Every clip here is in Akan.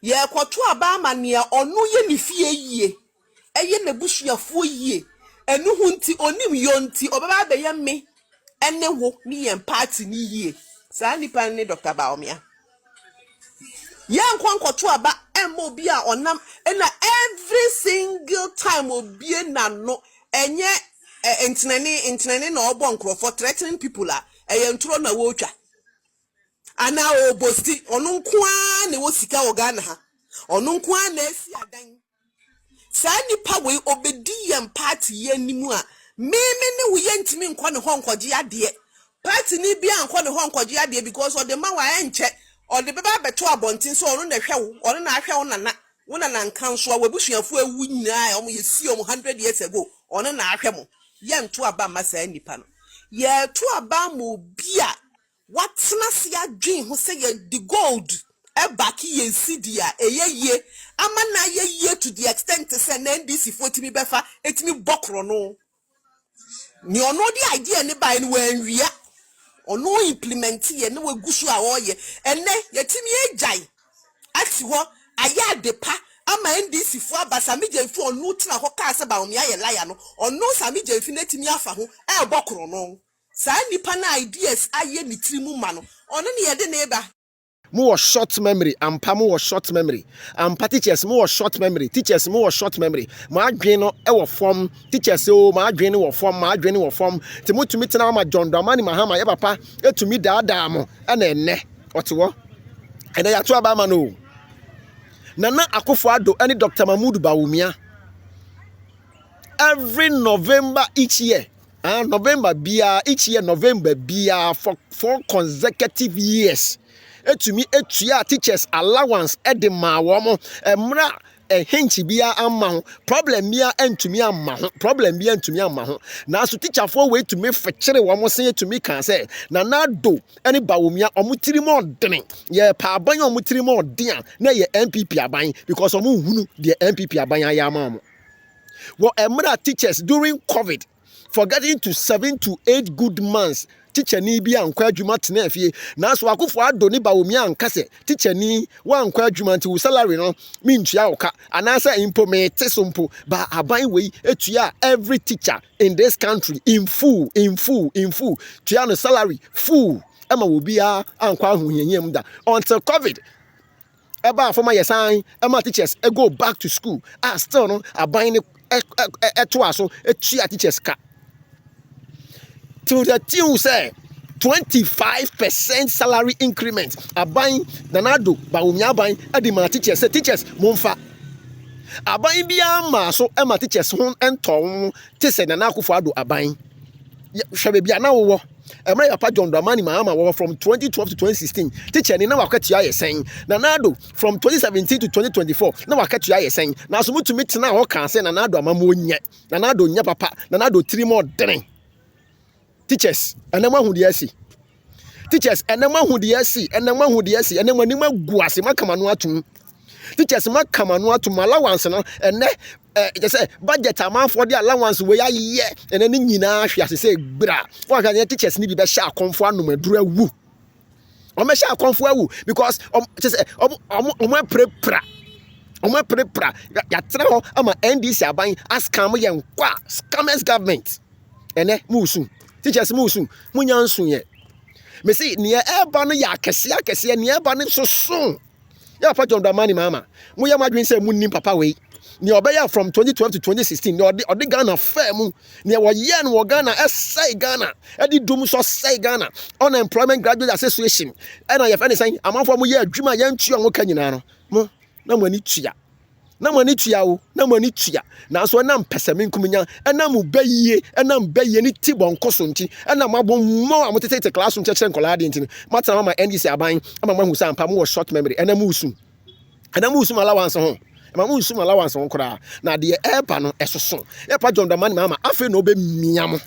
Ye kwoto aba ma ne onu ye ne fie yie. Eye na busuafo yie. Enu hu nti onim yo nti obeba be ye me ene wo ni ye party ni yie. Sa nipa ne Dr. Baomia. Ye nkwankoto aba emmo bi a onam na every single time obi na no enye intnani na obo nkrofo threatening people a eye ntro na wo twa. Ana obosti onu nkoa ne wo sika wo Ghana ha. Onu nkoa na esi adan. Sa nipa we obedi yem party ye nimu a me ne wo ye ntimi nkɔ ne ho nkɔgye ade. Party ni bia nkɔ ne ho nkɔgye ade because o de ma wa enche o de beba beto abontin so onu na hwɛ wo onu na ahwɛ wo nana wo nana nkan so a wabusuafo awu nyinaa omo ye si omo 100 years ago onu na ahwɛ mo ye nto aba ma sa nipa no ye to aba mo bia watena se adwen ho se ye the gold e back ye cd a ye ama na ye to the extent say na NDC fotimi befa etimi bokro no ni ono di idea ne bai no wanwia ono implement ye na wagusu a oye ene yetimi ejai ati ho aya depa ama NDC fo abasa mejefi onu tena ho ka se ba omi aye laya no ono sa mejefi na timi afa ho e bokro no sa nipa na ideas aye ni tirimu ma no ono ne ye de na eba More short memory, and Pamu was short memory, and teachers more short memory, teachers more short memory. My drain or form, teachers so my drain or form, my drain or form. To move to meet now my John Damani Mahama, papa, to meet the Adamo, and then ne, or to what? And they are two Abamano. Nana Akufado, any Dr. Mahmoud Baumia. Every November each year. November Bia each year, November Bia for 4 consecutive years. To me, teachers allowance at the Mawomo, Mra, a hinchi bia amount, problem mia and to me amount, problem bia and to me amount. Now, so teacher for way to me for cherry one more say to me can say, Nana do any Baumia or Mutiri more dinning. Yeah, Pabanyo Mutiri more dear, nay, your MPP are buying because of who the MPP are buying Yamam. Well, Mra teachers during COVID, for getting to 7 to 8 good months. Teacher ni bi ankwa adwuma tena fie na so akofo adoni ba omi anka se teacher ni wa ankwa adwuma nti wo salary no mi ntua oka anasa impo me tesompo ba aban wei etua every teacher in this country in full tua no salary full ama wo bia ankwa ahohyenyem da until COVID eba afoma yesan ama teachers go back to school still no aban ni eto aso etua teachers ka to the tune say 25% salary increment. Abain Nanado Baumia Bain Edima teachers say teachers Monfa. Abain Biama so Emma teachers home and Tom Tisse Nanakufado Abain. Shabe Biana Am I a John Dramani Mahama from 2012 to 2016? Teacher in our Katia saying Nanado from 2017 to 2024. Now I catch you saying now so much to meet now can say Nanado Mamunya Nanado Nyapapa Nanado 3 more dinning. Teachers, and then one who the SC. Teachers, and then one who the SC, and then one who the SC, and then when you make guasi, Makamanua teachers, Makamanua to allowance, and then just say budget amount for the allowance where I ye, and then in Yina, she say, bra, what can the teachers need to be sharp conform no drew woo? Or me shall conform woo, because just my prepra. My prepra, Yatrao, I'm an NDC buying as come young scammers government. And then Musun. Teachers musu munyansu ye me see near eba no ya kese near eba no so soon ya pa John Dramani mama mu ya madwin say munnim papa we ne obeya from 2012 to 2016 ne odi Ghana fair mu ne wo ye no Ghana say Ghana edi dum so say Ghana unemployment graduate association and I find saying amanfo mu ye adwuma ya ntua wo ka nyina no mo na mo ani tua na mo ani tua wo na mo ani tua na so na mpesame nkuminya na mo bayie na mbayie ni tibon kosonti na mabon mo amotete classroom cheche nkola ade ntini matana mama NDC aban ama mahu sa ampa mo short memory na musu allowance ho ma musu allowance ho kora na de epa no esoso epa John Dramani mama afi no be miam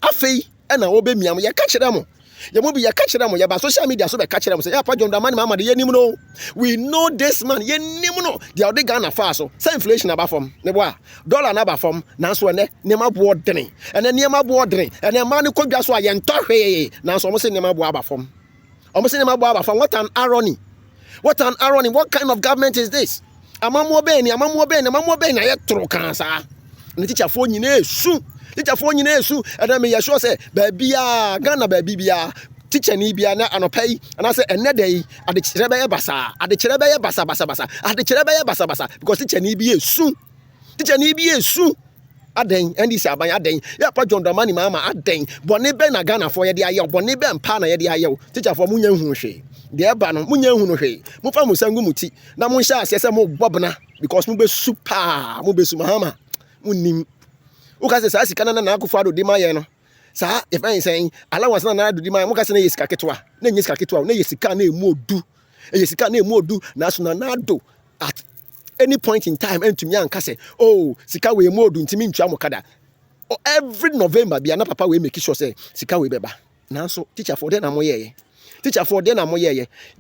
afi na obe miam ye ka kire mo ye mo bi ye ka kire mo ye ba social media so be ka kire mo say epa John Dramani mama de ye nim no we know this man ye nim no de odi Ghana fa so say inflation aba from ne boa dollar na aba from na so ne ma bo dren ene ne ma bo dren ene ma ne kodwa so aye ntɔhwe na so mo say ne ma bo aba from o mo say ne ma bo aba from what an irony What an irony. What kind of government is this? Amamo beni na yetro kansa. Ne teacher for nyine su. Teacher for nyine su. And me sure say baby ah Ghana baby bia teacher ni bia na anopai and I say enede ade kyerebe ye basa. Ade kyerebe ye basa. Ade kyerebe ye basa because teacher ni bia su. Teacher ni bia su. Aden and this aban aden ya pa John Dramani mama aden bone be na Ghana for ye de aye bone be mpa na ye de aye teacher for munya hu hwe de eba no munya hu no hwe mu fa musangu muti na mu hya ase se mu bobna because mu be super mu be su mahama munim u ka se sa sika na na akufo ado de ma ye no sa if I saying allowance na na do de ma mu ka se na yesika ketwa na yesika ketwa na yesika na emu odu yesika na emu odu na so na do at any point in time and to me and say oh sika we mo do ntimi ntwa mokada every November bia na papa we make sure say sika we beba na so teacher for dem na mo ye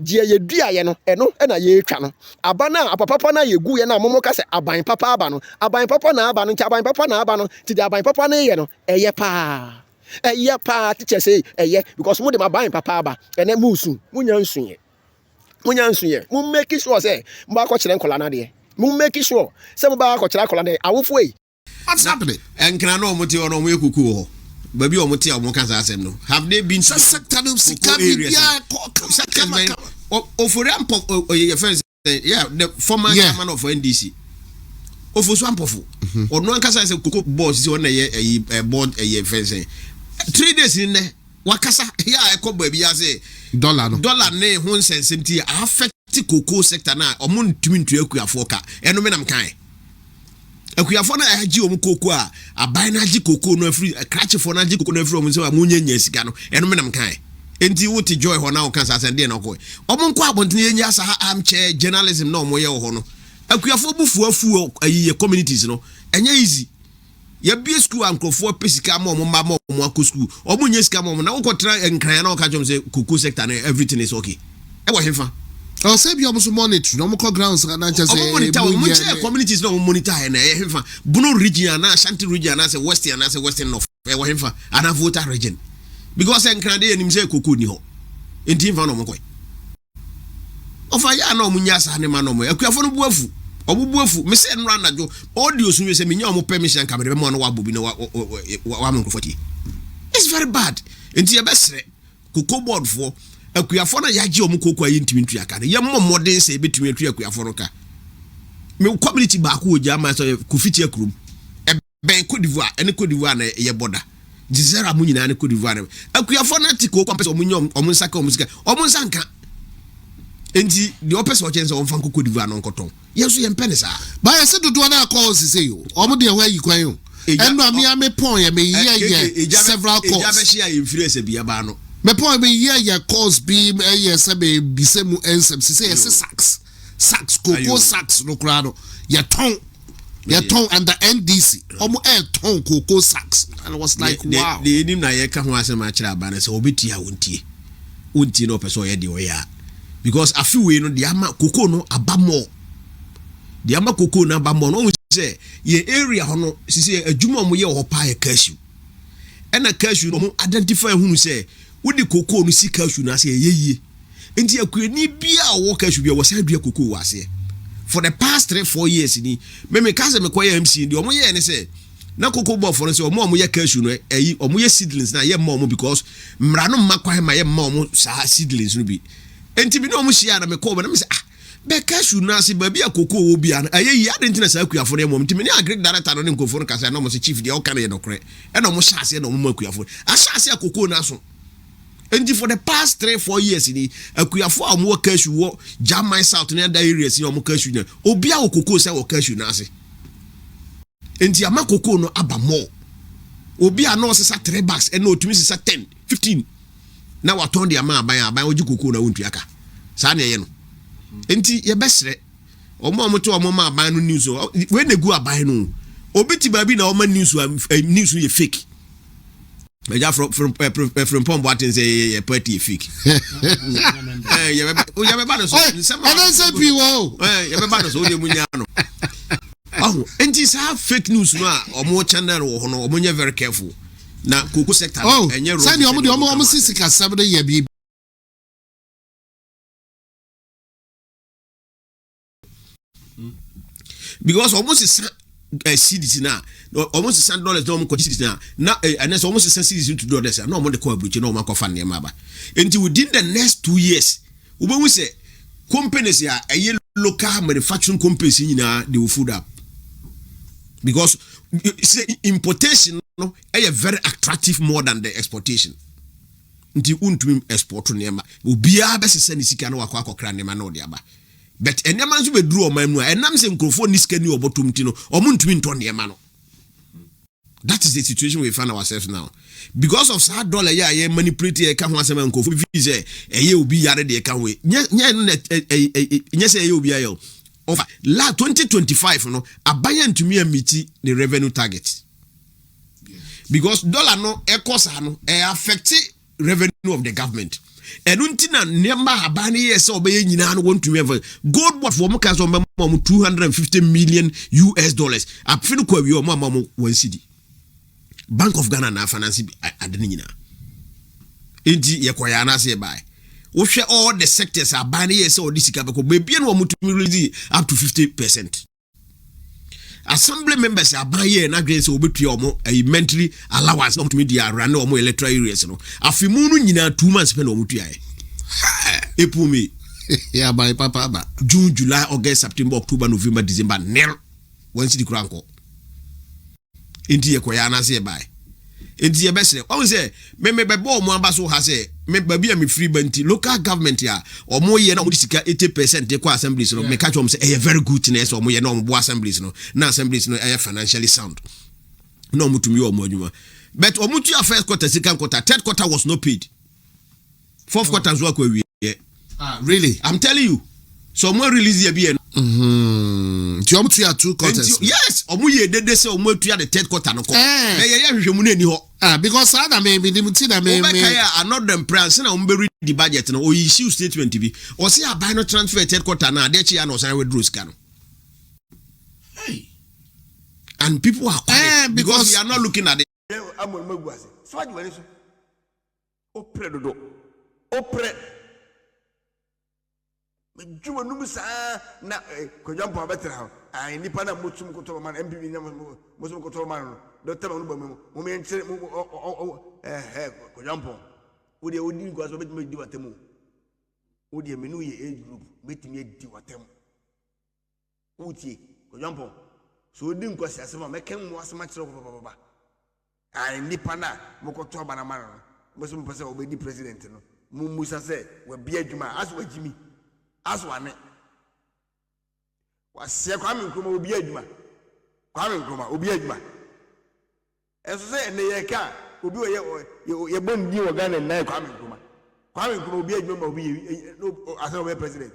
die ye dua ye no eno na ye twa no aba na papa na ye gu ye na mo ka say aban papa aba no aban papa na aba no nti aban papa na aba no ti de aban papa na ye no eye pa teacher say eye because mo de aban papa aba ene musu munya nsu ye mo make sure say mo akọ kire nkola na de mu make sure say mo ba akọchira akola na awofo yi what's happening enkra no mo te ono mo ekuku ho baby o mo te o mo kan sa asem no have they been to sector of sika bia ofori ampo your friends yeah the former chairman of NDC ofosu ampofo ono anka sa say koko boss si on ye board ye friends 3 days in there wakasa ya ekoba bia say dollar ne ho nsensem ti affect cocoa sector na omo ntumi ntu akuafo ka eno me nam kan akuafo na agi omo cocoa a aban na agi cocoa no afri krachefo na agi cocoa no afri omo se mo nyanya sika no eno me nam kan enti wuti joy ho na o kan sa sende na ko omo nko abontene yenya sa amche journalism na omo ye ho no akuafo bufu afu ayiye communities no enye easy ya bie school ankrofo pesika ma omo ma omo akọ school omo nye sika ma omo na ukotra enkran na o ka jom say cocoa sector na everything is okay e wo hefa oh say bi omo so monitor no mo call grounds na just say monitor communities no monitor na e hefa Bono region na Ashanti region na say western north e wo hefa ana voter region because enkran dey enim say cocoa ni ho enti mfa no mo koy ofa ya na omo nya sa ne ma no mo akuafo no buafu obubuafu me say nra najo audio so we say me nya omo permission ka me be mo no wa bobi no wa mkrofoti it's very bad enti e besre cocoa board for akuafo na yaje omo cocoa yi ntimi ntua ka ye modern say betumi atua akuafo no ka me community ba ko oja ma so kufiti akrum e ben Cote d'Ivoire ene Cote d'Ivoire na ye border dizera mu nyina ne Cote d'Ivoire akuafo na ti cocoa pese omo nya omo nsaka omo sika omo nsanka enti the opposite of chance on fan Cote d'Ivoire no nkoton yeso ye mpene sa ba ya se dodo na cause say yo omo de wa yi kwan yo eno ami ame pon ye me ye several calls eja be share influence bia ba no me point me ye cause be se be bisemu ensem se ye sax cocoa sax no krado ye ton under NDC omo ton cocoa sax and I was like wow the nim na ye ka ho asem a kira ba na se obetia wontie no person ye de oya because afiwe no de ama cocoa no abamo de ama cocoa no abamo no say ye area hono sisi adwuma mo ye ho pa ye cashew ena cashew no mo identify hunu say wodi cocoa no si cashew na say yeye enti akuani bia wo cashew bia wo say dua cocoa wase for the past 3-4 years ni me ka say me koye MC ndi omo ye ne say na cocoa board for say omo ye cashew no eyi omo ye seedlings na ye ma omo because mra no makwa ma ye ma omo sa seedlings no bi enti bi no omo hia na me ko be na me say be cashew na say ba bia cocoa wo bia na ayi ade ntina sa akuafo no mom ntimi ni agric director no ne nkofo no ka say na omo say chief de o ka na ye no kre e na omo hia say na omo akuafo a hia say cocoa na so. And for the past 3-4 years, akuyafo amu cashew wo Jamaica South na other areas ni omu cashew na obi a cocoa say wo cashew na ase. Enti ama cocoa no aba more. Obi a no sesa 3 bags and no tumi sesa 10, 15. Na wa ton de ama aban oji cocoa na wontu aka. Sa na ye no. Enti ye besre omo to omo ma aban no news we na gu aban no. Obi ti ba bi na omo news ye fake. Meja from Pombo atin say a party fake. You be bad so. I don't say people. You be bad so de munya no. Oh, and this have fake news no or more channel or no omo very careful. Na cocoa sector enye road. Say ni omo sisika 7 year bi because almost is cedis now, almost $100 no more cedis now and that's almost cedis to dollars no more the call which no man fan near maba until within the next 2 years we say companies are a local manufacturing companies they will food up because importation no is very attractive more than the exportation until untum export to nema ubia be sese sika na wakwa akokra nema na odiaba but enema nso be duru oman mu enam se nkrofo ni sika ni obotom ti no omuntumi nto nema no. That is the situation we find ourselves now because of sad dollar ya manipulate e ka ho asema nkrofo bi say eye obi yare de ka we nya say eye obi ayo over la 2025 no abaya ntumi amiti the revenue target because dollar no e kosa no e affect revenue of the government. And untina nemba habani yes obey nyina no want to ever gold what for mka so mama $250 million. Afinu kwa wi o mama 1 cedi. Bank of Ghana na finance adeni nyina. Enti ye kwaya na se bai. Wo hwe all the sectors abani yes o disika beko be no mutumi release up to 50%. Assembly members are buying na grace obetua omo a mentally allowance no to media run omo electoral areas no afimunu nyina 2 months spend omo tua April May yeah by papa ba June July August September October November December nil once the cranko enti yekoya na se buy enti ye besere o say me bebo omo aba so ha say me baby am free banti local government ya omo ye na omo sika 80% de kwa assemblies no me catch omo say e very good thing so omo ye na omo bo assemblies no na assemblies no e financially sound no omo tumi omo adwuma but omo tu first quarter second quarter third quarter was not paid fourth quarter zo akwa wie really I'm telling you so omo release ye bi ti omo tu ya 2 quarters yes omo ye dede say omo tu ya the third quarter no ko na ye hwehwemu na ni ho because other me dimti na me another price na omo be read the budget no o issue statement bi o say abai no transfer third quarter na de chi ya no say withdraw sika no hey and people are quiet because we are not looking at it amon maguase so adi wani so o pre dodo o pre Juma numisa na kojampo abetra ha ai nipa na motum koto man MPB na motum koto man do tema no bamu mo me nche kojampo wo de odi gwaso betime di watemu wo de menu ye age group betime di watemu utie kojampo so odi nkwasi asema meken mo asema kire baba ai nipa na mokoto bana man mo so mpese obedi president no mo musa se we bia djuma aso agimi aswane wasie Kwame Nkrumah obi adwuma Kwame Nkrumah obi adwuma eso se ne ye ka obi ye bondi wo Ghana na Kwame Nkrumah obi adwuma ma obi asa obi president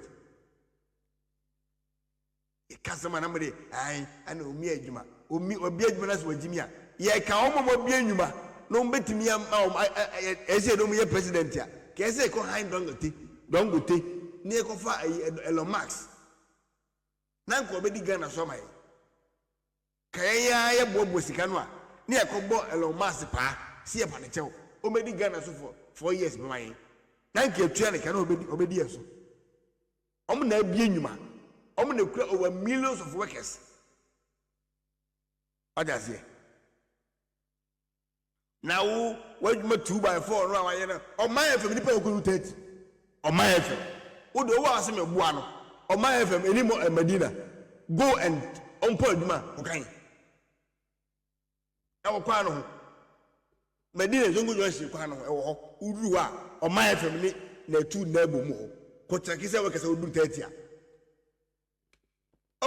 e kasama na mre ai ana omi adwuma obi adwuma na so wagimi a ye ka omo obi adwuma no mbetimi am ese do mo ye president ya ke ese ko high dongote ni ekofa Elon Musk na nko obedi Ghana so mai kaya ya bobo sika no a ni ekobo Elon Musk pa si e pa ne chew o medi Ghana so for 4 years be mai na nke atua ne kana obedi yeso omo na bia enwuma omo na kura over millions of workers adase na wo wadwuma 2x4 no a waye na o man FM ni pa okuru 30 o man FM Odo wa asem ebua no Oma FM enimo Medina go and ompo aduma okan e wo kwa no ho Medina zongo nyoshi kwa no e wo ho uru a Oma FM ni na tu na ebo mu ho ko traki se we kese odu 30 a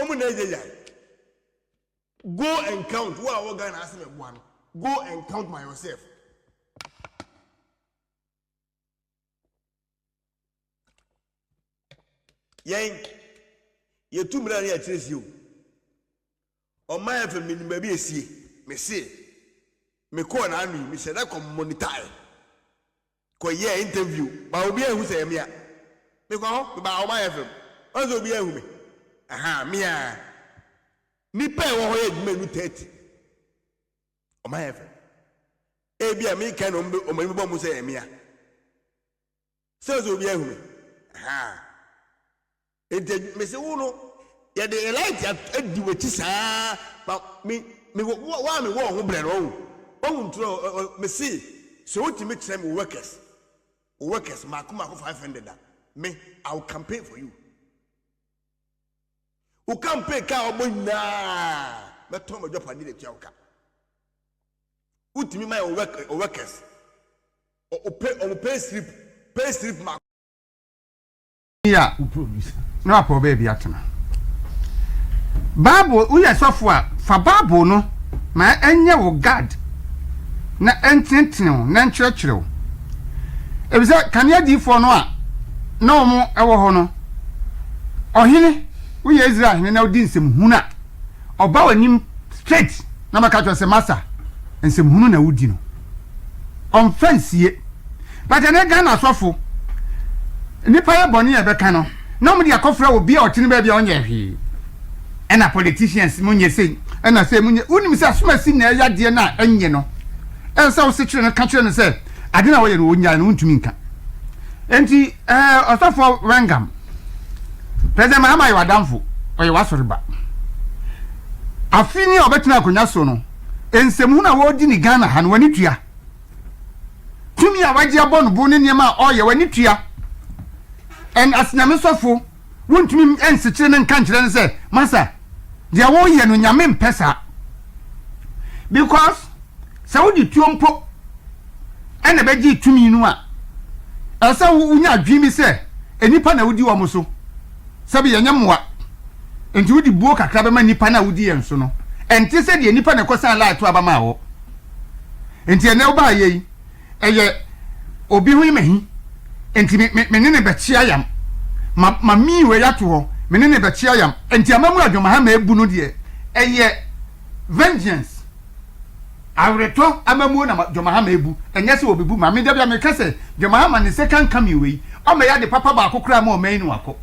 omu na ejeja go and count wa wo Ghana asem ebua no go and count by yourself ye tumra na chiresi o o ma FM ni ba bi esie me se me ko na anu me se da ko monitor ko ye interview ba obi ehu se me a me ko ho ba o ma FM o so obi ehu me aha me a ni pe wo ho ye djuma nu 30 o ma FM e bi a me kan o ma ni bo mu se me a so obi ehu me aha ente me se wo no ya de light ya edi wechi saa ba me wa me wo ho bre no o ntro me see so what make them workers makuma 500 me I will campaign for you who campaign ka obo na me to mo jopa ni le tiawka utimi my workers o pay slip ma ya no apo baby atena Bible uye sofo fa Bible no ma enye wo God na ententene na nkyerɛkyerɛw ebisa kanea difo no a na omo ewo ho no ohene uye Israel hene na odi nsem huna oba wanim straight na maka twa se masa nsem hunu na wudi no on fancie but ene ga na sofo nipa ye boni ye beka no na omo de akofra obi a otene ba bia onye hwe ena politicians munye sei ena sei munye unim se asoma si na ya de na enye no ensa wo se kire no ka kire no se ade na wo ye no wonya no ntumi nka enti osofo Wangam president Mahama ye wadamfo oye wasoriba afini obetena akonya so no ensemu na wo di ni Ghana ha no wani tua tumi a waje abɔ bo ne niema oye wani tua en asnyame sofo wontumi ensikire ne nka nkire ne se masa dia wo ye no nyame mpesa because Saudi tuompo ene beji tumi nu a asa wunya adwimi se enipa na wudi wo mo so sabi yenyamoa enti wudi buo kakra be ma nipa na wudi yenso no enti se de nipa na kosan la to aba ma wo enti ene wo ba ye eye obi hu imehi enti me ne be chia yam ma mi we yato ho me ne be chia yam enti amamu adwoma ha ma ebu no de eye vengeance awreto amamu na adwoma ha ma ebu enye se obibu ma me da bia me kase adwoma ha ma ne second come we o me ya de papa ba akokra ma o man nu akọ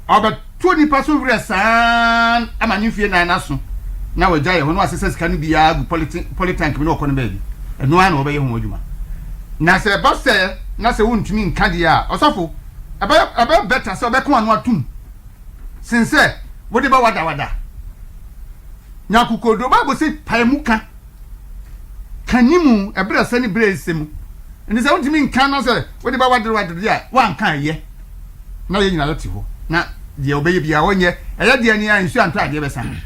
aba to ni paso vre san amani fie na na so na waja ye hono asese sika no bia gu politank me no okọ no baby eno an obaye ho adwuma na se boss na se wontumi nka dia a osofo aba better se obeko anu atum since wodi ba wada nyakukodo ba go se paimuka kanimu ebra sani brezemu ndi se wontumi nka no se wodi ba wada dia wan kan ye na ye nyina lati ho na dia obeye bia wonye eya dia ni ansu anto ade besan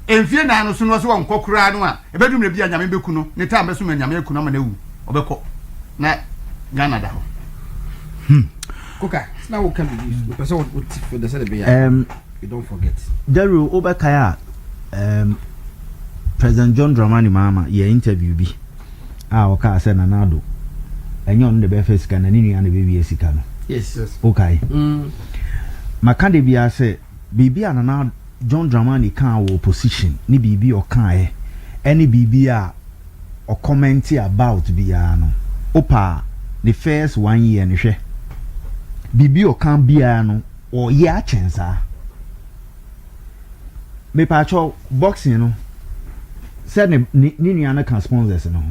enfie na no so no so won kokura no a ebedum na bia nyame beku no ne ta beso nyame eku no ma na wu obekọ na Ghana da ho Koka, it's now can be used. Because what for the said you don't forget. Daru Obakaya President John Dramani Mama ye interview bi oka say nanado enyo no de be face kan na ninu an be esika no. Yes. Okay. Makande bi ase bibi anana John Dramani kan wo opposition ni bibi o kan any bibi a o comment about biya no. Opa the first 1 year ni hwe bibi o kan bia no o ye a chensa me pa cho boxing no said ni nua na kan sponsors no